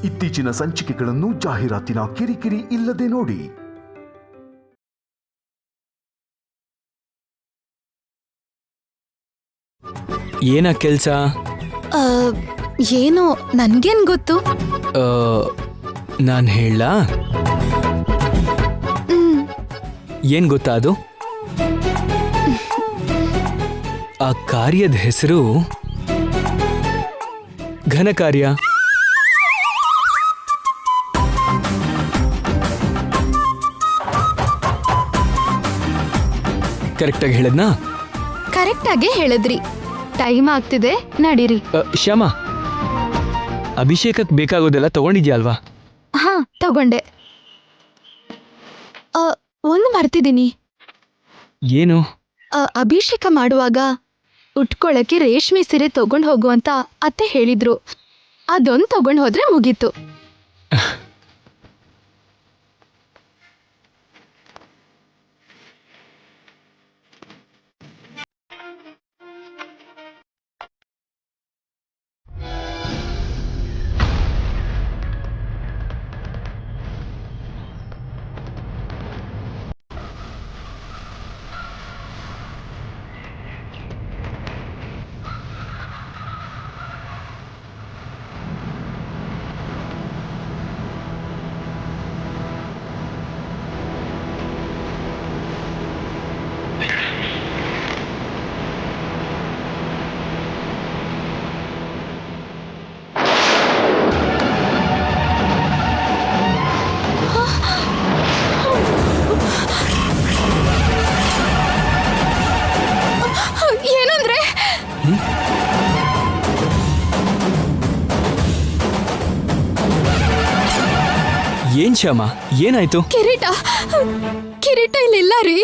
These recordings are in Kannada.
ಇತ್ತೀಚಿನ ಸಂಚಿಕೆಗಳನ್ನು ಜಾಹೀರಾತಿನ ಕಿರಿಕಿರಿ ಇಲ್ಲದೆ ನೋಡಿ. ಏನ ಕೆಲ್ಸ? ಏನೋ ನನ್ಗೇನ್ ಗೊತ್ತು. ನಾನ್ ಹೇಳ ಏನ್ ಗೊತ್ತಾ? ಅದು ಆ ಕಾರ್ಯದ ಹೆಸರು ಘನ ಕಾರ್ಯ. ಕರೆಕ್ಟಾಗಿ ಹೇಳದ್ನಾ? ಕರೆಕ್ಟಾಗಿ ಹೇಳಿದ್ರಿ. ಟೈಮ್ ಆಗ್ತಿದೆ, ನಡೀರಿ. ಶ್ಯಾಮ, ಅಭಿಷೇಕಕ್ಕೆ ಬೇಕಾಗೋದೆಲ್ಲ ತಗೊಂಡಿದ್ಯಾ ಅಲ್ವಾ? ಹಾ, ತಗೊಂಡೆ. ಒಂದು ಮರ್ತಿದ್ದೀನಿ. ಏನು? ಅಭಿಷೇಕ ಮಾಡುವಾಗ ಉಟ್ಕೊಳಕ್ಕೆ ರೇಷ್ಮೆ ಸೀರೆ ತಗೊಂಡು ಹೋಗು ಅಂತ ಅತ್ತೆ ಹೇಳಿದ್ರು. ಅದೊಂದು ತಗೊಂಡು ಹೋದ್ರೆ ಮುಗೀತು. ಏನಂದ್ರೆ? ಏನ್ ಶ್ಯಾಮ, ಏನಾಯ್ತು? ಕಿರೀಟ ಇಲ್ಲಿಲ್ಲ ರೀ.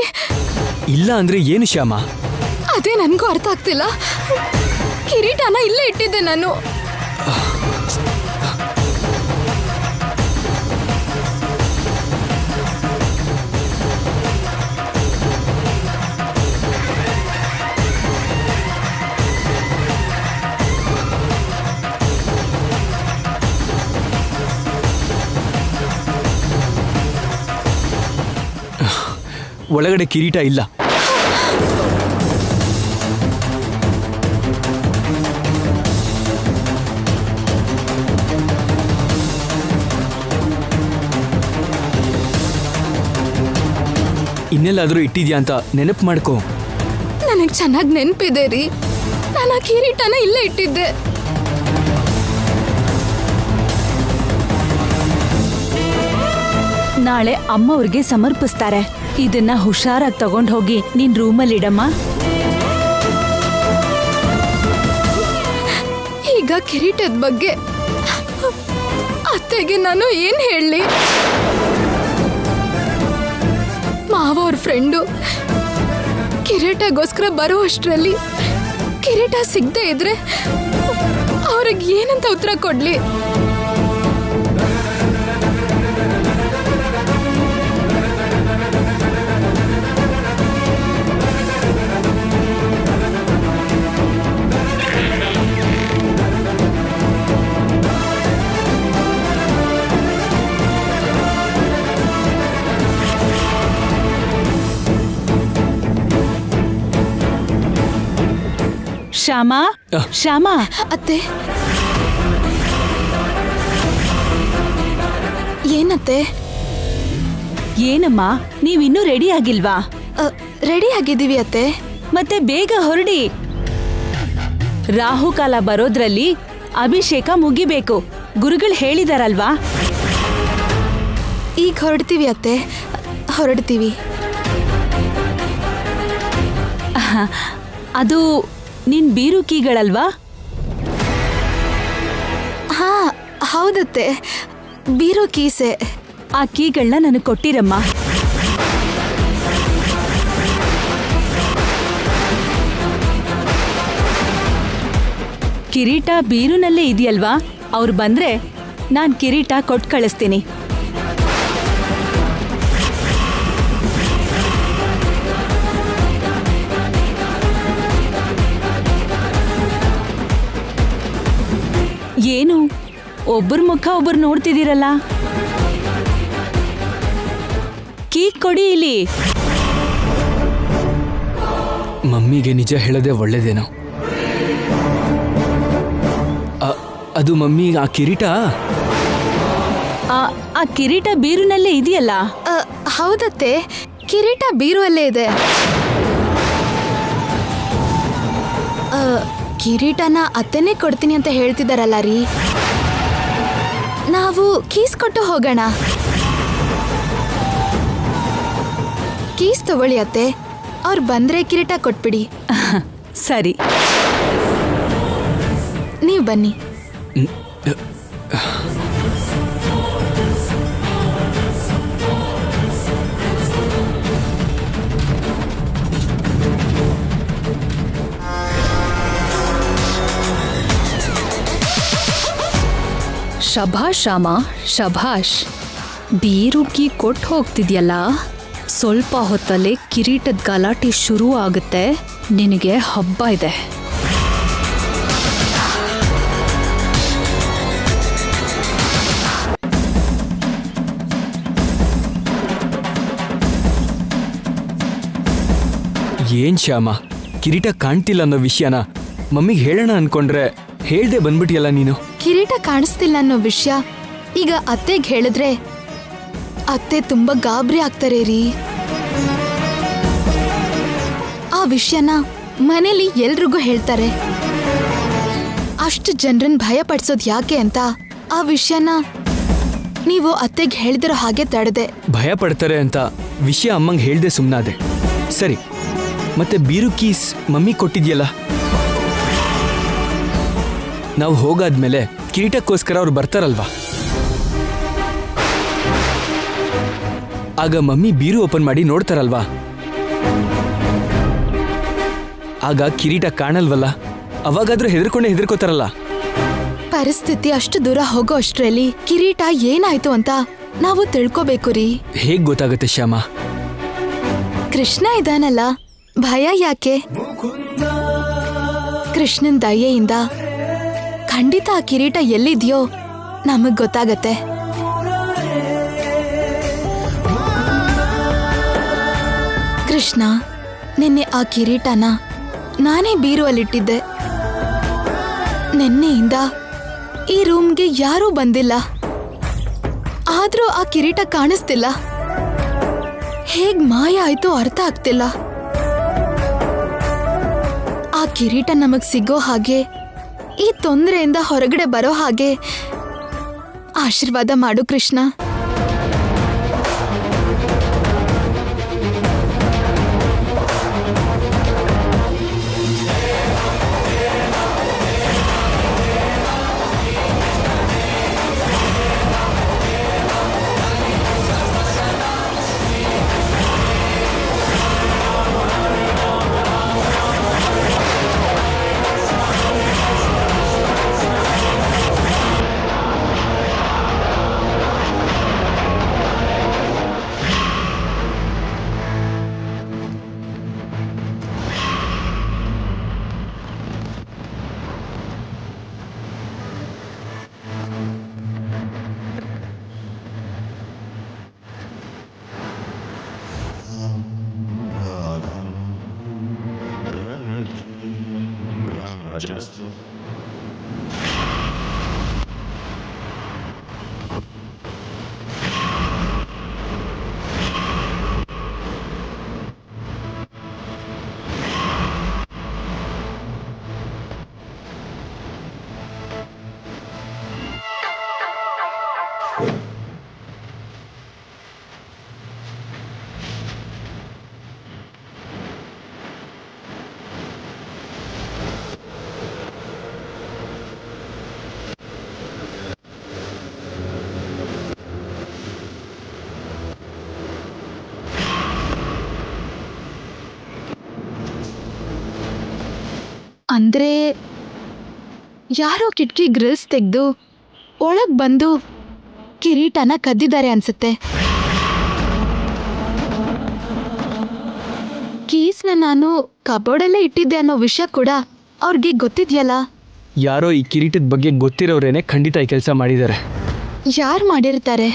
ಇಲ್ಲ ಅಂದ್ರೆ ಏನು ಶ್ಯಾಮ? ಅದೇ ನನ್ಗೂ ಅರ್ಥ ಆಗ್ತಿಲ್ಲ. ಕಿರೀಟನ ಇಲ್ಲೇ ಇಟ್ಟಿದ್ದೆ ನಾನು. ಒಳಗಡೆ ಕಿರೀಟ ಇಲ್ಲ. ಇನ್ನೆಲ್ಲಾದ್ರೂ ಇಟ್ಟಿದ್ಯಾ ಅಂತ ನೆನಪು ಮಾಡ್ಕೋ. ನನಗೆ ಚೆನ್ನಾಗಿ ನೆನಪಿದೆ ರೀ. ನಾನು ಆ ಕಿರೀಟನ ಇಲ್ಲೇ ಇಟ್ಟಿದ್ದೆ. ನಾಳೆ ಅಮ್ಮವ್ರಿಗೆ ಸಮರ್ಪಿಸ್ತಾರೆ. ಇದನ್ನ ಹುಷಾರಾಗಿ ತಗೊಂಡ್ ಹೋಗಿ ನಿನ್ ರೂಮಲ್ಲಿ ಇಡಮ್ಮ. ಈಗ ಕಿರೀಟದ ಬಗ್ಗೆ ಅತ್ತೆಗೆ ನಾನು ಏನ್ ಹೇಳಲಿ? ಮಾವ ಅವ್ರ ಫ್ರೆಂಡು ಕಿರೀಟಗೋಸ್ಕರ ಬರುವಷ್ಟರಲ್ಲಿ ಕಿರೀಟ ಸಿಗದೆ ಇದ್ರೆ ಅವ್ರಿಗೆ ಏನಂತ ಉತ್ತರ ಕೊಡ್ಲಿ? ಶ್ಯಾಮ, ಅತ್ತೆ. ಏನತ್ತೆ? ಏನಮ್ಮ, ನೀವಿನ್ನೂ ರೆಡಿ ಆಗಿಲ್ವಾ? ರೆಡಿ ಆಗಿದ್ದೀವಿ ಅತ್ತೆ. ಮತ್ತೆ ಬೇಗ ಹೊರಡಿ. ರಾಹುಕಾಲ ಬರೋದ್ರಲ್ಲಿ ಅಭಿಷೇಕ ಮುಗಿಬೇಕು. ಗುರುಗಳು ಹೇಳಿದಾರಲ್ವಾ? ಈಗ ಹೊರಡ್ತೀವಿ ಅತ್ತೆ, ಹೊರಡ್ತೀವಿ. ಅದು ನಿನ್ ಬೀರು ಕೀಗಳಲ್ವಾ? ಹಾ, ಹೌದತ್ತೆ, ಬೀರೋ ಕೀಸೆ. ಆ ಕೀಗಳನ್ನ ನನಗೆ ಕೊಟ್ಟಿರಮ್ಮ. ಕಿರೀಟ ಬೀರುನಲ್ಲೇ ಇದೆಯಲ್ವಾ? ಅವ್ರು ಬಂದ್ರೆ ನಾನ್ ಕಿರೀಟ ಕೊಟ್ಟು ಕಳಿಸ್ತೀನಿ. ಏನು ಒಬ್ಬರ ಮುಖ ಒಬ್ಬರು ನೋಡ್ತಿದ್ದೀರಲ್ಲ. ಕೀ ಕೊಡಿ ಇಲ್ಲಿ. ಮಮ್ಮಿಗೆ ನಿಜ ಹೇಳದೆ ಒಳ್ಳೇದೇನೋ. ಅದು ಮಮ್ಮಿ, ಆ ಕಿರೀಟ ಆ ಕಿರೀಟ ಬೀರುನಲ್ಲೇ ಇದೆಯಲ್ಲ. ಹೌದತ್ತೆ, ಕಿರೀಟ ಬೀರುವಲ್ಲೇ ಇದೆ. ಕಿರೀಟನ ಅತ್ತೆನೇ ಕೊಡ್ತೀನಿ ಅಂತ ಹೇಳ್ತಿದಾರಲ್ಲ ರೀ. ನಾವು ಕೀಸ್ ಕೊಟ್ಟು ಹೋಗೋಣ. ಕೀಸ್ ತಗೊಳ್ಳಿ ಅತ್ತೆ, ಅವ್ರು ಬಂದ್ರೆ ಕಿರೀಟ ಕೊಟ್ಬಿಡಿ. ಸರಿ, ನೀವು ಬನ್ನಿ. ಶಭಾಷ್ ರಾಮ, ಶಭಾಷ್. ಬೀರುಗಿ ಕೊಟ್ಟು ಹೋಗ್ತಿದ್ಯಲ್ಲ, ಸ್ವಲ್ಪ ಹೊತ್ತಲ್ಲೇ ಕಿರೀಟದ ಗಲಾಟೆ ಶುರು ಆಗುತ್ತೆ. ನಿನಗೆ ಹಬ್ಬ ಇದೆ. ಏನ್ ಶ್ಯಾಮ, ಕಿರೀಟ ಕಾಣ್ತಿಲ್ಲ ಅನ್ನೋ ವಿಷಯನ ಮಮ್ಮಿಗೆ ಹೇಳೋಣ ಅನ್ಕೊಂಡ್ರೆ ಹೇಳ್ದೆ ಬಂದ್ಬಿಟ್ಟಿಯಲ್ಲ ನೀನು. ಕಿರೀಟ ಕಾಣಿಸ್ತಿಲ್ಲ ಅನ್ನೋ ವಿಷಯ ಈಗ ಅತ್ತೆಗೆ ಹೇಳಿದ್ರೆ ಅತ್ತೆ ತುಂಬಾ ಗಾಬರಿ ಆಗ್ತಾರೆ ರೀ. ಆ ವಿಷಯನ ಮನೇಲಿ ಎಲ್ರಿಗೂ ಹೇಳ್ತಾರೆ. ಅಷ್ಟು ಜನರನ್ನ ಭಯ ಪಡಿಸೋದು ಯಾಕೆ ಅಂತ ಆ ವಿಷಯನ ನೀವು ಅತ್ತೆಗೆ ಹೇಳಿದಿರೋ ಹಾಗೆ ತಡೆದೆ. ಭಯ ಪಡ್ತಾರೆ ಅಂತ ವಿಷಯ ಅಮ್ಮಂಗೆ ಹೇಳ್ದೆ ಸುಮ್ಮನಾದೆ. ಸರಿ, ಮತ್ತೆ ಬೀರು ಕೀಸ್ ಮಮ್ಮಿ ಕೊಟ್ಟಿದ್ಯಲ್ಲ, ನಾವು ಹೋಗಾದ್ಮೇಲೆ ಕಿರೀಟಕ್ಕೋಸ್ಕರ ಅವ್ರು ಬರ್ತಾರಲ್ವಾ, ಆಗ ಮಮ್ಮಿ ಬೀರು ಓಪನ್ ಮಾಡಿ ನೋಡ್ತಾರಲ್ವಾ, ಆಗ ಕಿರೀಟ ಕಾಣಲ್ವಲ್ಲ, ಅವಾಗಾದ್ರೂ ಹೆದರ್ಕೋತಾರಲ್ಲ. ಪರಿಸ್ಥಿತಿ ಅಷ್ಟು ದೂರ ಹೋಗೋ ಅಷ್ಟ್ರಲ್ಲಿ ಕಿರೀಟ ಏನಾಯ್ತು ಅಂತ ನಾವು ತಿಳ್ಕೋಬೇಕು ರೀ. ಹೇಗ್ ಗೊತ್ತಾಗತ್ತೆ ಶ್ಯಾಮ? ಕೃಷ್ಣ ಇದಾನಲ್ಲ, ಭಯ ಯಾಕೆ? ಕೃಷ್ಣನ್ ದಯೆಯಿಂದ ಖಂಡಿತ ಆ ಕಿರೀಟ ಎಲ್ಲಿದ್ಯೋ ನಮಗ್ ಗೊತ್ತಾಗತ್ತೆ. ಕೃಷ್ಣ, ನಿನ್ನೆ ಆ ಕಿರೀಟನ ನಾನೇ ಬೀರುವಲ್ಲಿಟ್ಟಿದ್ದೆ. ನಿನ್ನೆಯಿಂದ ಈ ರೂಮ್ಗೆ ಯಾರೂ ಬಂದಿಲ್ಲ, ಆದ್ರೂ ಆ ಕಿರೀಟ ಕಾಣಿಸ್ತಿಲ್ಲ. ಹೇಗ್ ಮಾಯ ಆಯ್ತು ಅರ್ಥ ಆಗ್ತಿಲ್ಲ. ಆ ಕಿರೀಟ ನಮಗ್ ಸಿಗೋ ಹಾಗೆ, ಈ ತೊಂದರೆಯಿಂದ ಹೊರಗಡೆ ಬರೋ ಹಾಗೆ ಆಶೀರ್ವಾದ ಮಾಡು ಕೃಷ್ಣ. ಅಂದ್ರೆ ಯಾರೋ ಕಿಟಕಿ ಗ್ರಿಲ್ಸ್ ತೆಗೆದು ಒಳಗ್ ಬಂದು ಕಿರೀಟನ ಕದ್ದಿದ್ದಾರೆ ಅನ್ಸುತ್ತೆ. ಕೀಸ್ನ ನಾನು ಕಬೋರ್ಡಲ್ಲೇ ಇಟ್ಟಿದ್ದೆ ಅನ್ನೋ ವಿಷಯ ಕೂಡ ಅವ್ರಿಗೆ ಗೊತ್ತಿದ್ಯಲ್ಲ. ಯಾರೋ ಈ ಕಿರೀಟದ ಬಗ್ಗೆ ಗೊತ್ತಿರೋರೇನೆ ಖಂಡಿತ ಈ ಕೆಲಸ ಮಾಡಿದ್ದಾರೆ. ಯಾರು ಮಾಡಿರ್ತಾರೆ?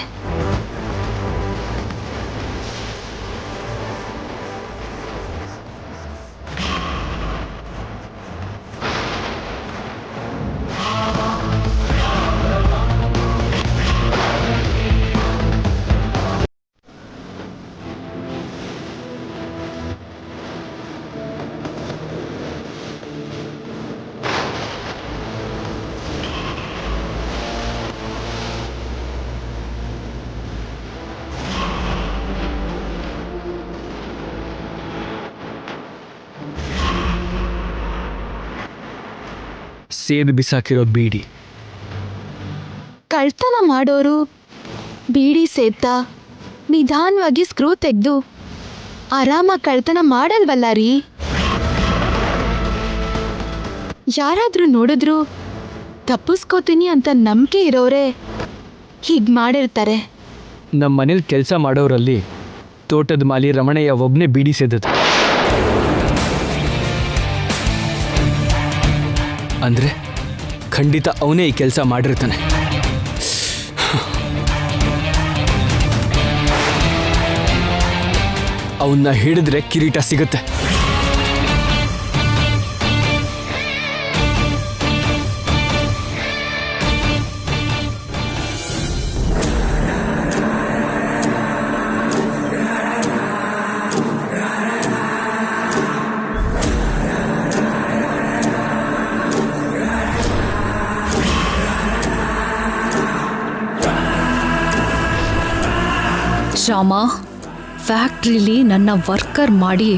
ಸೇದು ಬಿಸಾಕಿರೋ ಬೀಡಿ. ಕಳ್ತನ ಮಾಡೋರು ಬೀಡಿ ಸೇದ್ತಾ ನಿಧಾನವಾಗಿ ಸ್ಕ್ರೂ ತೆಗೆದು ಆರಾಮಾಗಿ ಕಳ್ತನ ಮಾಡಲ್ವಲ್ಲ ರೀ. ಯಾರಾದರೂ ನೋಡಿದ್ರು ತಪ್ಪಿಸ್ಕೋತೀನಿ ಅಂತ ನಂಬಿಕೆ ಇರೋರೆ ಹೀಗೆ ಮಾಡಿರ್ತಾರೆ. ನಮ್ಮ ಮನೇಲಿ ಕೆಲಸ ಮಾಡೋರಲ್ಲಿ ತೋಟದ ಮಾಲಿ ರಮಣಯ್ಯ ಒಬ್ಬನೇ ಬೀಡಿ ಸೇದದು. ಅಂದರೆ ಖಂಡಿತ ಅವನೇ ಈ ಕೆಲಸ ಮಾಡಿರ್ತಾನೆ. ಅವನ್ನ ಹಿಡಿದ್ರೆ ಕಿರೀಟ ಸಿಗುತ್ತೆ. ಶ್ಯಾಮ, ಫ್ಯಾಕ್ಟ್ರಿಲಿ ನನ್ನ ವರ್ಕರ್ ಮಾಡಿ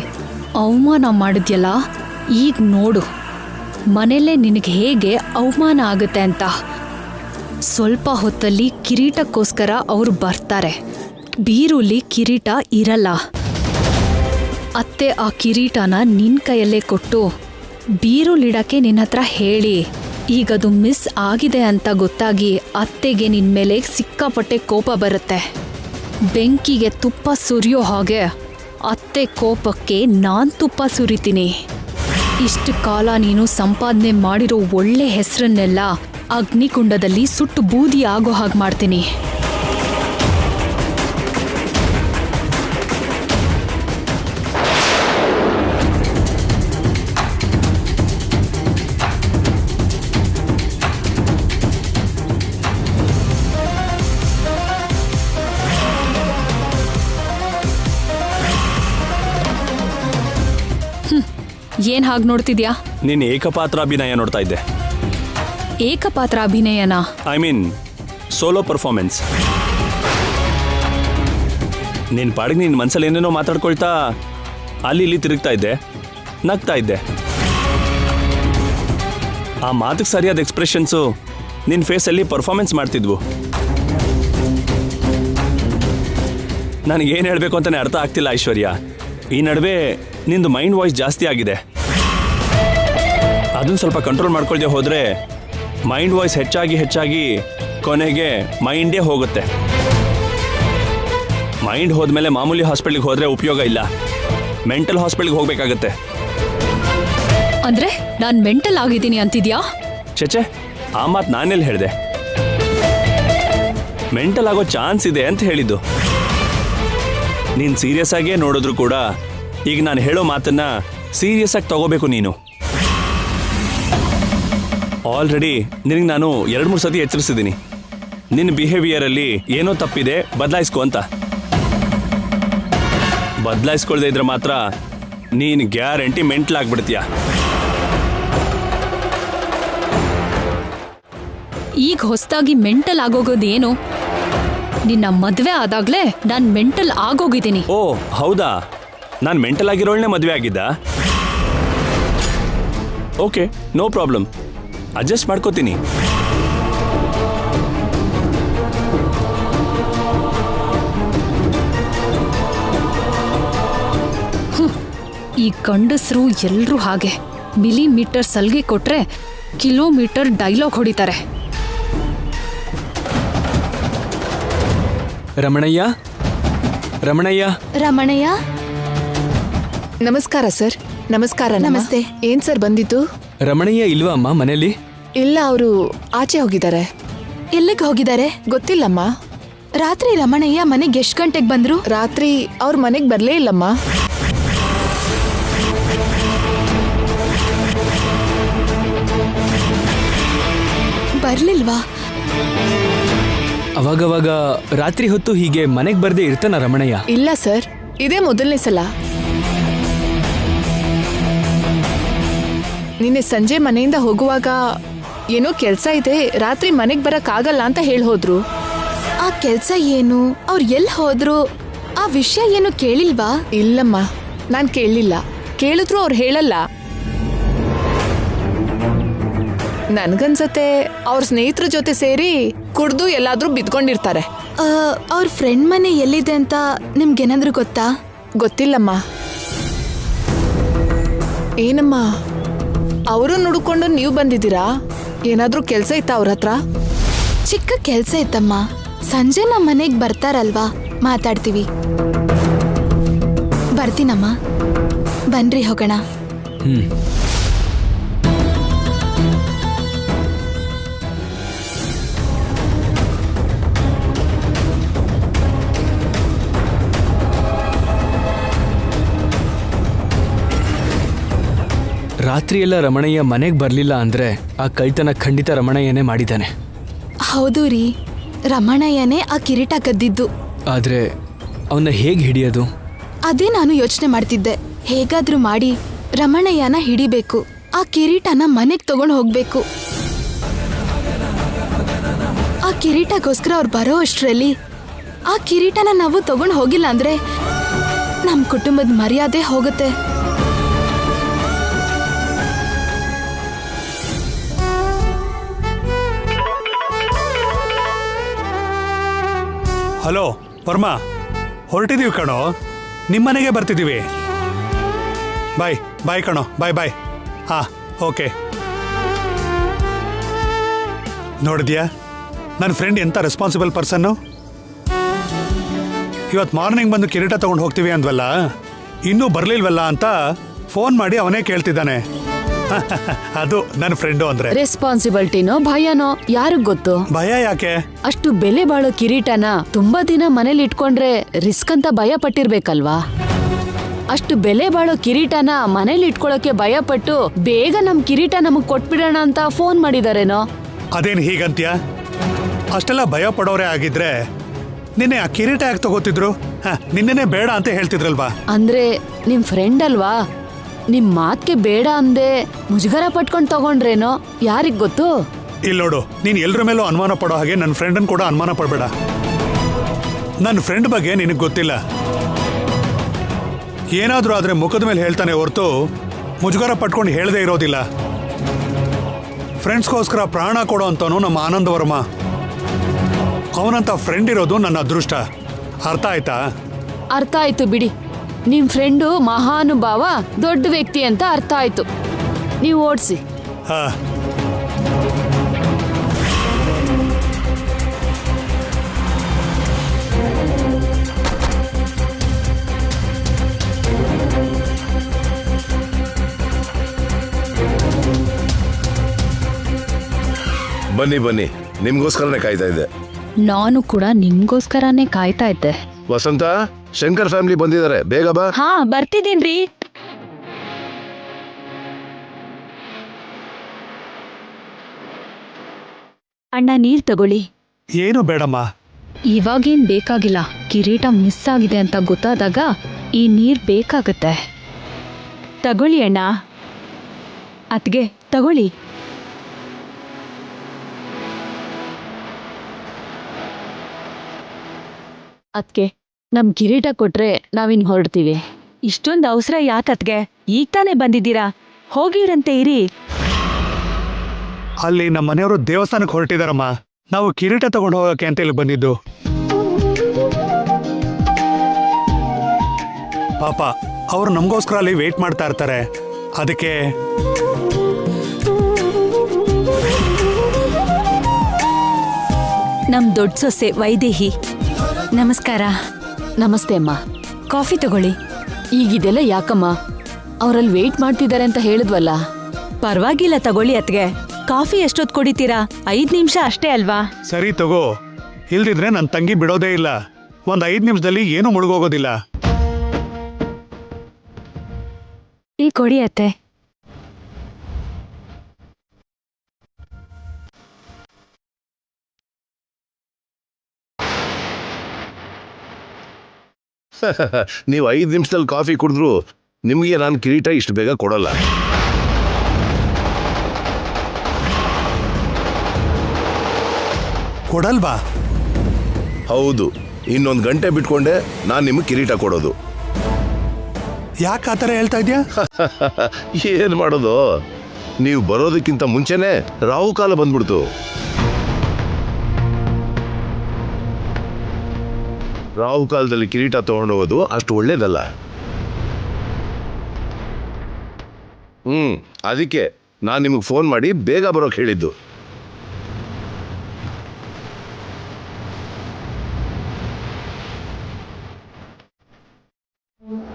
ಅವಮಾನ ಮಾಡಿದ್ಯಲ್ಲ, ಈಗ ನೋಡು ಮನೆಯಲ್ಲೇ ನಿನಗೆ ಹೇಗೆ ಅವಮಾನ ಆಗುತ್ತೆ ಅಂತ. ಸ್ವಲ್ಪ ಹೊತ್ತಲ್ಲಿ ಕಿರೀಟಕ್ಕೋಸ್ಕರ ಅವರು ಬರ್ತಾರೆ. ಬೀರುಲಿ ಕಿರೀಟ ಇರಲ್ಲ. ಅತ್ತೆ ಆ ಕಿರೀಟನ ನಿನ್ನ ಕೈಯಲ್ಲೇ ಕೊಟ್ಟು ಬೀರುಲಿಡಕ್ಕೆ ನಿನ್ನ ಹತ್ರ ಹೇಳಿ. ಈಗದು ಮಿಸ್ ಆಗಿದೆ ಅಂತ ಗೊತ್ತಾಗಿ ಅತ್ತೆಗೆ ನಿನ್ನ ಮೇಲೆ ಸಿಕ್ಕಾಪಟ್ಟೆ ಕೋಪ ಬರುತ್ತೆ. ಬೆಂಕಿಗೆ ತುಪ್ಪ ಸುರಿಯೋ ಹಾಗೆ ಅತ್ತೆ ಕೋಪಕ್ಕೆ ನಾನು ತುಪ್ಪ ಸುರಿತೀನಿ. ಇಷ್ಟು ಕಾಲ ನೀನು ಸಂಪಾದನೆ ಮಾಡಿರೋ ಒಳ್ಳೆ ಹೆಸರನ್ನೆಲ್ಲ ಅಗ್ನಿಕುಂಡದಲ್ಲಿ ಸುಟ್ಟು ಬೂದಿ ಆಗೋ ಹಾಗೆ ಮಾಡ್ತೀನಿ. ಏನ್ ಹಾಗೆ ನೋಡ್ತಿದ್ಯಾ? ನೀನು ಏಕಪಾತ್ರ ಅಭಿನಯ ನೋಡ್ತಾ ಇದ್ದೆ. ಏಕಪಾತ್ರ ಅಭಿನಯನಾ? I mean solo performance. ನಿನ್ನ ಪಾಡಿಗೆ ನಿನ್ನ ಮನಸ್ಸಲ್ಲಿ ಏನೇನೋ ಮಾತಾಡ್ಕೊಳ್ತಾ ಅಲ್ಲಿ ಇಲ್ಲಿ ತಿರುಗ್ತಾ ಇದ್ದೆ, ನಗ್ತಾ ಇದ್ದೆ. ಆ ಮಾತಿಗೆ ಸರಿಯಾದ ಎಕ್ಸ್ಪ್ರೆಷನ್ಸು ನಿನ್ನ ಫೇಸಲ್ಲಿ ಪರ್ಫಾರ್ಮೆನ್ಸ್ ಮಾಡ್ತಿದ್ವು. ನನಗೇನು ಹೇಳಬೇಕು ಅಂತಲೇ ಅರ್ಥ ಆಗ್ತಿಲ್ಲ ಐಶ್ವರ್ಯ. ಈ ನಡುವೆ ನಿಂದು ಮೈಂಡ್ ವಾಯ್ಸ್ ಜಾಸ್ತಿ ಆಗಿದೆ. ಅದನ್ನು ಸ್ವಲ್ಪ ಕಂಟ್ರೋಲ್ ಮಾಡ್ಕೊಳ್ದೆ ಹೋದರೆ ಮೈಂಡ್ ವಾಯ್ಸ್ ಹೆಚ್ಚಾಗಿ ಕೊನೆಗೆ ಮೈಂಡೇ ಹೋಗುತ್ತೆ. ಮೈಂಡ್ ಹೋದ್ಮೇಲೆ ಮಾಮೂಲಿ ಹಾಸ್ಪಿಟ್ಲಿಗೆ ಹೋದರೆ ಉಪಯೋಗ ಇಲ್ಲ, ಮೆಂಟಲ್ ಹಾಸ್ಪಿಟ್ಲಿಗೆ ಹೋಗಬೇಕಾಗತ್ತೆ. ಅಂದ್ರೆ ನಾನು ಮೆಂಟಲ್ ಆಗಿದ್ದೀನಿ ಅಂತಿದ್ಯಾ? ಚೇಚೆ, ಆ ಮಾತು ನಾನೆಲ್ಲಿ ಹೇಳಿದೆ? ಮೆಂಟಲ್ ಆಗೋ ಚಾನ್ಸ್ ಇದೆ ಅಂತ ಹೇಳಿದ್ದು. ನೀನು ಸೀರಿಯಸ್ ಆಗೇ ನೋಡಿದ್ರು ಕೂಡ ಈಗ ನಾನು ಹೇಳೋ ಮಾತನ್ನ ಸೀರಿಯಸ್ ಆಗಿ ತಗೋಬೇಕು ನೀನು. ಆಲ್ರೆಡಿ ನಿನಗೆ ನಾನು 2-3 ಸತಿ ಎಚ್ಚರಿಸಿದ್ದೀನಿ, ನಿನ್ನ ಬಿಹೇವಿಯರಲ್ಲಿ ಏನೋ ತಪ್ಪಿದೆ, ಬದಲಾಯಿಸ್ಕೊ ಅಂತ. ಬದಲಾಯಿಸ್ಕೊಳ್ದೇ ಇದ್ರೆ ಮಾತ್ರ ನೀನು ಗ್ಯಾರಂಟಿ ಮೆಂಟಲ್ ಆಗ್ಬಿಡ್ತೀಯ. ಈಗ ಹೊಸದಾಗಿ ಮೆಂಟಲ್ ಆಗೋಗೋದೇನು? ನಿನ್ನ ಮದುವೆ ಆದಾಗ್ಲೇ ನಾನು ಮೆಂಟಲ್ ಆಗೋಗಿದ್ದೀನಿ. ಓ ಹೌದಾ? ನಾನು ಮೆಂಟಲ್ ಆಗಿರೋಳನ್ನೇ ಮದುವೆ ಆಗಿದ್ದ? ಓಕೆ, ನೋ ಪ್ರಾಬ್ಲಮ್, ಅಡ್ಜಸ್ಟ್ ಮಾಡ್ಕೋತೀನಿ. ಈ ಗಂಡಸರು ಎಲ್ಲರೂ ಹಾಗೆ ಮಿಲಿಮೀಟರ್ ಸಲ್ಗೆ ಕೊಟ್ರೆ ಕಿಲೋಮೀಟರ್ ಡೈಲಾಗ್ ಹೊಡಿತಾರೆ. ರಮಣಯ್ಯ, ರಮಣಯ್ಯ, ರಮಣಯ್ಯ, ನಮಸ್ಕಾರ ಸರ್. ನಮಸ್ಕಾರ. ನಮಸ್ತೆ. ಏನ್ ಸರ್ ಬಂದಿತ್ತು? ರಮಣಯ್ಯ ಇಲ್ವಾ ಅಮ್ಮ ಮನೇಲಿ? ಇಲ್ಲ, ಅವರು ಆಚೆ ಹೋಗಿದ್ದಾರೆ. ಎಲ್ಲಿಗೆ ಹೋಗಿದ್ದಾರೆ? ಗೊತ್ತಿಲ್ಲಮ್ಮ. ರಾತ್ರಿ ರಮಣಯ್ಯ ಮನೆಗೆ ಎಷ್ಟು ಗಂಟೆಗೆ ಬಂದ್ರು? ರಾತ್ರಿ ಅವ್ರ ಮನೆಗೆ ಬರಲೇ ಇಲ್ಲಮ್ಮ. ಬರ್ಲಿಲ್ವಾ? ಅವಾಗವಾಗ ರಾತ್ರಿ ಹೊತ್ತು ಹೀಗೆ ಮನೆಗೆ ಬರ್ದೇ ಇರ್ತಾನ ರಮಣಯ್ಯ? ಇಲ್ಲ ಸರ್, ಇದೇ ಮೊದಲನೇ ಸಲ. ನಿನ್ನೆ ಸಂಜೆ ಮನೆಯಿಂದ ಹೋಗುವಾಗ ಏನೋ ಕೆಲಸ ಇದೆ, ರಾತ್ರಿ ಮನೆಗೆ ಬರಕ್ಕಾಗಲ್ಲ ಅಂತ ಹೋದ್ರು. ಆ ಕೆಲ್ಸ ಏನು? ಅವ್ರು ಎಲ್ಲಿ ಹೋದ್ರು? ಆ ವಿಷಯ ಏನು ಕೇಳಿಲ್ವಾ? ಇಲ್ಲಮ್ಮ, ನಾನ್ ಕೇಳಲಿಲ್ಲ. ಕೇಳಿದ್ರು ಅವ್ರು ಹೇಳಲ್ಲ. ನನ್ಗನ್ಸತ್ತೆ ಅವ್ರ ಸ್ನೇಹಿತರ ಜೊತೆ ಸೇರಿ ಕುಡ್ದು ಎಲ್ಲಾದ್ರೂ ಬಿದ್ಕೊಂಡಿರ್ತಾರೆ. ಅವ್ರ ಫ್ರೆಂಡ್ ಮನೆ ಎಲ್ಲಿದೆ ಅಂತ ನಿಮ್ಗೇನಾದ್ರೂ ಗೊತ್ತಾ? ಗೊತ್ತಿಲ್ಲಮ್ಮ. ಏನಮ್ಮ, ಅವರು ನುಡ್ಕೊಂಡು ನೀವು ಬಂದಿದ್ದೀರಾ? ಏನಾದ್ರೂ ಕೆಲ್ಸ ಇತ್ತಾ ಅವ್ರ ಹತ್ರ? ಚಿಕ್ಕ ಕೆಲ್ಸ ಇತ್ತಮ್ಮ. ಸಂಜೆ ನಮ್ಮ ಮನೆಗೆ ಬರ್ತಾರಲ್ವಾ, ಮಾತಾಡ್ತೀವಿ. ಬರ್ತೀನಮ್ಮ, ಬನ್ರಿ ಹೋಗೋಣ. ರಾತ್ರಿ ಎಲ್ಲ ರಮಣಯ್ಯ ಮನೆಗೆ ಬರಲಿಲ್ಲ ಅಂದ್ರೆ ಆ ಕಳ್ತನ ಖಂಡಿತ ರಮಣಯ್ಯನೇ ಮಾಡಿದ್ದಾನೆ. ಹೌದು ರೀ, ರಮಣಯ್ಯನೇ ಆ ಕಿರೀಟ ಕದ್ದಿದ್ದು. ಆದ್ರೆ ಅವನ್ನ ಹೇಗೆ ಹಿಡಿಯೋದು? ಅದೇ ನಾನು ಯೋಚನೆ ಮಾಡ್ತಿದ್ದೆ. ಹೇಗಾದ್ರೂ ಮಾಡಿ ರಮಣಯ್ಯನ ಹಿಡಿಬೇಕು. ಆ ಕಿರೀಟನ ಮನೆಗೆ ತಗೊಂಡು ಹೋಗ್ಬೇಕು. ಆ ಕಿರೀಟಗೋಸ್ಕರ ಅವ್ರು ಬರೋ ಅಷ್ಟರಲ್ಲಿ ಆ ಕಿರೀಟನ ನಾವು ತಗೊಂಡು ಹೋಗಿಲ್ಲ ಅಂದ್ರೆ ನಮ್ಮ ಕುಟುಂಬದ ಮರ್ಯಾದೆ ಹೋಗುತ್ತೆ. ಹಲೋ ವರ್ಮಾ, ಹೊರಟಿದೀವಿ ಕಣೋ, ನಿಮ್ಮನೆಗೆ ಬರ್ತಿದ್ದೀವಿ. ಬಾಯ್ ಬಾಯ್ ಕಣೋ, ಬಾಯ್ ಬಾಯ್. ಓಕೆ. ನೋಡಿದ್ಯಾ ನನ್ನ ಫ್ರೆಂಡ್ ಎಂಥ ರೆಸ್ಪಾನ್ಸಿಬಲ್ ಪರ್ಸನ್ನು? ಇವತ್ತು ಮಾರ್ನಿಂಗ್ ಬಂದು ಕಿರೀಟ ತಗೊಂಡು ಹೋಗ್ತೀವಿ ಅಂದ್ವಲ್ಲ, ಇನ್ನೂ ಬರಲಿಲ್ವಲ್ಲ ಅಂತ ಫೋನ್ ಮಾಡಿ ಅವನೇ ಕೇಳ್ತಿದ್ದಾನೆ. ಅದು ನನ್ನ ಫ್ರೆಂಡು ಅಂದ್ರೆ. ರೆಸ್ಪಾನ್ಸಿಬಿಲಿಟಿನೋ ಭಯನೋ ಯಾರಿಗ್ ಗೊತ್ತು? ಭಯ ಯಾಕೆ? ಅಷ್ಟು ಬೆಲೆ ಬಾಳೋ ಕಿರೀಟನ ತುಂಬಾ ದಿನ ಮನೇಲಿ ಇಟ್ಕೊಂಡ್ರೆ ರಿಸ್ಕ್ ಅಂತ ಭಯ ಪಟ್ಟಿರ್ಬೇಕಲ್ವಾ? ಅಷ್ಟು ಬೆಲೆ ಬಾಳೋ ಕಿರೀಟನ ಮನೇಲಿ ಇಟ್ಕೊಳಕ್ಕೆ ಭಯ ಪಟ್ಟು ಬೇಗ ನಮ್ ಕಿರೀಟ ನಮಗ್ ಕೊಟ್ಬಿಡೋಣ ಅಂತ ಫೋನ್ ಮಾಡಿದಾರೇನೋ? ಅದೇನು ಹೀಗಂತ್ಯ? ಅಷ್ಟೆಲ್ಲ ಭಯ ಪಡೋರೆ ಆಗಿದ್ರೆ ನಿನ್ನೆ ಆ ಕಿರೀಟ ಯಾಕೆ ತಗೋತಿದ್ರು? ನಿನ್ನೆನೆ ಬೇಡ ಅಂತ ಹೇಳ್ತಿದ್ರಲ್ವಾ? ಅಂದ್ರೆ ನಿಮ್ ಫ್ರೆಂಡ್ ಅಲ್ವಾ, ನಿಮ್ ಮಾತ್ಗೆ ಬೇಡ ಅಂದೆ ಮುಜುಗರ ಪಟ್ಕೊಂಡ್ ತಗೊಂಡ್ರೇನೋ, ಯಾರಿಗ್ ಗೊತ್ತು? ಇಲ್ಲಿ ನೋಡು, ನೀನ್ ಎಲ್ರ ಮೇಲೂ ಅನುಮಾನ ಪಡೋ ಹಾಗೆ ನನ್ನ ಫ್ರೆಂಡನ್ ಕೂಡ ಅನುಮಾನ ಪಡಬೇಡ. ನನ್ನ ಫ್ರೆಂಡ್ ಬಗ್ಗೆ ನಿನಗೆ ಗೊತ್ತಿಲ್ಲ. ಏನಾದ್ರೂ ಆದ್ರೆ ಮುಖದ ಮೇಲೆ ಹೇಳ್ತಾನೆ ಹೊರತು ಮುಜುಗರ ಪಟ್ಕೊಂಡು ಹೇಳದೇ ಇರೋದಿಲ್ಲ. ಫ್ರೆಂಡ್ಸ್ಗೋಸ್ಕರ ಪ್ರಾಣ ಕೊಡೋ ಅಂತವನು ನಮ್ಮ ಆನಂದ ವರ್ಮ. ಅವನಂತ ಫ್ರೆಂಡ್ ಇರೋದು ನನ್ನ ಅದೃಷ್ಟ. ಅರ್ಥ ಆಯ್ತಾ? ಅರ್ಥ ಆಯ್ತು ಬಿಡಿ. ನಿಮ್ ಫ್ರೆಂಡು ಮಹಾನುಭಾವ, ದೊಡ್ಡ ವ್ಯಕ್ತಿ ಅಂತ ಅರ್ಥ ಆಯ್ತು. ನೀವು ಓಡಿಸಿ. ಬನ್ನಿ ಬನ್ನಿ, ನಿಮ್ಗೋಸ್ಕರನೇ ಕಾಯ್ತಾ ಇದ್ದೆ. ನಾನು ಕೂಡ ನಿಮ್ಗೋಸ್ಕರನೇ ಕಾಯ್ತಾ ಇದ್ದೆ. ವಸಂತ, ಶಂಕರ್ ಫ್ಯಾಮಿಲಿ ಬಂದಿದ್ದಾರೆ, ಬೇಗ ಬಾ. ಹಾ, ಬರ್ತಿದ್ದೀನ್ರಿ. ಅಣ್ಣ, ನೀರ್ ತಗೊಳ್ಳಿ. ಏನು ಬೇಡಮ್ಮ. ಇವಾಗೇನ್ ಬೇಕಾಗಿಲ್ಲ. ಕಿರೀಟ ಮಿಸ್ ಆಗಿದೆ ಅಂತ ಗೊತ್ತಾದಾಗ ಈ ನೀರ್ ಬೇಕಾಗತ್ತೆ. ತಗೊಳ್ಳಿ ಅಣ್ಣ. ಅತ್ಗೆ ತಗೊಳ್ಳಿ. ಅದ್ಕೆ ನಮ್ ಕಿರೀಟ ಕೊಟ್ರೆ ನಾವಿನ್ ಹೊರಡ್ತೀವಿ. ಇಷ್ಟೊಂದು ಅವಸರ ಯಾಕತ್ಗೆ? ಈಗ ತಾನೇ ಬಂದಿದ್ದೀರಾ, ಹೋಗಿರಂತೆ ಇರಿ. ಅಲ್ಲಿ ನಮ್ಮ ಮನೆಯವರು ದೇವಸ್ಥಾನಕ್ಕೆ ಹೊರಟಿದಾರಮ್ಮ. ನಾವು ಕಿರೀಟ ತಗೊಂಡು ಹೋಗಕ್ಕೆ ಅಂತ ಇಲ್ಲಿ ಬಂದಿದ್ದು. ಪಾಪ ಅವ್ರು ನಮಗೋಸ್ಕರ ಅಲ್ಲಿ ವೇಟ್ ಮಾಡ್ತಾ ಇರ್ತಾರೆ. ಅದಕ್ಕೆ ನಮ್ ದೊಡ್ಡ ಸೊಸೆ ವೈದೇಹಿ. ನಮಸ್ಕಾರ. ನಮಸ್ತೆ ಅಮ್ಮ. ಕಾಫಿ ತಗೊಳ್ಳಿ. ಈಗಿದೆಲ್ಲ ಯಾಕಮ್ಮ? ಅವರಲ್ಲಿ ವೇಟ್ ಮಾಡ್ತಿದ್ದಾರೆ ಅಂತ ಹೇಳಿದ್ವಲ್ಲ. ಪರವಾಗಿಲ್ಲ, ತಗೊಳ್ಳಿ ಅತ್ಗೆ. ಕಾಫಿ ಎಷ್ಟೊತ್ತು ಕುಡಿತೀರಾ? 5 ನಿಮಿಷ ಅಷ್ಟೇ ಅಲ್ವಾ? ಸರಿ ತಗೋ, ಇಲ್ದಿದ್ರೆ ನನ್ನ ತಂಗಿ ಬಿಡೋದೇ ಇಲ್ಲ. ಒಂದು 5 ನಿಮಿಷದಲ್ಲಿ ಏನೂ ಮುಳುಗೋಗೋದಿಲ್ಲ. ಈ ಕೊಡಿ ಅತ್ತೆ. ನೀವು 5 ನಿಮಿಷದಲ್ಲಿ ಕಾಫಿ ಕುಡಿದ್ರು ನಿಮಗೆ ನಾನು ಕಿರೀಟ ಇಷ್ಟು ಬೇಗ ಕೊಡಲ್ಲ. ಕೊಡಲ್ವಾ? ಹೌದು, ಇನ್ನೊಂದು ಗಂಟೆ ಬಿಟ್ಕೊಂಡೆ ನಾನು ನಿಮಗೆ ಕಿರೀಟ ಕೊಡೋದು. ಯಾಕೆ ಆ ಥರ ಹೇಳ್ತಾ ಇದೆಯಾ? ಏನು ಮಾಡೋದು, ನೀವು ಬರೋದಕ್ಕಿಂತ ಮುಂಚೆನೆ ರಾಹುಕಾಲ ಬಂದ್ಬಿಡ್ತು. ರಾಹುಕಾಲದಲ್ಲಿ ಕಿರೀಟ ತಗೊಂಡೋಗೋದು ಅಷ್ಟು ಒಳ್ಳೇದಲ್ಲ. ಅದಕ್ಕೆ ನಾನು ನಿಮಗೆ ಫೋನ್ ಮಾಡಿ ಬೇಗ ಬರೋಕೆ ಹೇಳಿದ್ದು.